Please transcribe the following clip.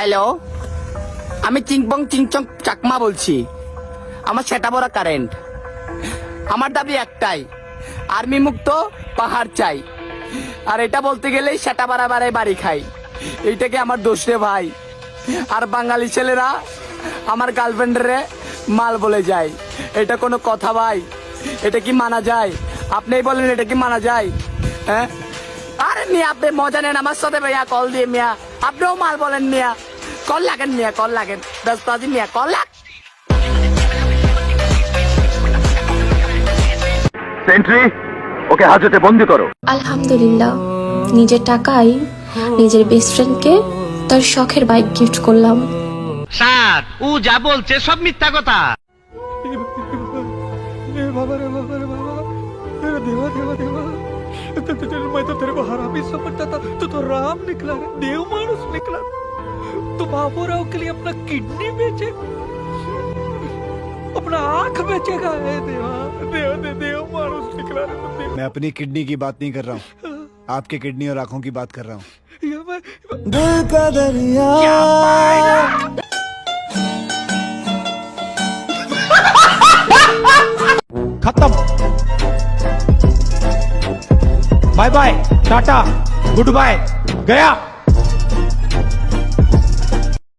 Hello, আমি চিংপং চিংচং চাকমা বলছি। আমার সেটা বড় কারেন্ট। আমার দাবি একটাই, আর্মি মুক্ত পাহাড় চাই। আর এটা বলতে গেলেই সেটা বাড়াবাড়ে বাড়ি খাই। এইটাকে আমার দোষ রে ভাই। আর বাঙালি ছেলেরা আমার গার্লফ্রেন্ডরে মাল বলে যায়, এটা কোনো কথা ভাই? এটা কি মানা যায়? আপনিই বলেন, এটা কি মানা যায়? হ্যাঁ, আরে মিয়া আপনি মজা নেন আমার সাথে ভাইয়া, কল দিয়ে মিয়া আপনিও মাল বলেন মিয়া। কল লাগেন মিয়া, কল লাগেন, ব্যস্ত আছি মিয়া, কল লাগ। সেন্ট্রি, ওকে হাজতে বন্দি করো। আলহামদুলিল্লাহ, নিজের টাকায় নিজের বেস্ট ফ্রেন্ডকে তার শখের বাইক গিফট করলাম। স্যার, ও যা বলছে সব মিথ্যা কথা। मैं तो तेरे को हरामी समझता था, तू तो राम निकला रे, देव मानुस निकला। तू बाबूराव के लिए अपना किडनी बेचे, अपना आंख बेचेगा? हे देवा, देव दे देव मानुस निकला रे। मैं अपनी किडनी की बात नहीं कर रहा हूँ, आपके किडनी और आंखों की बात कर रहा हूँ। दिल का दरिया खत्म। Bye bye, tata, goodbye, गया।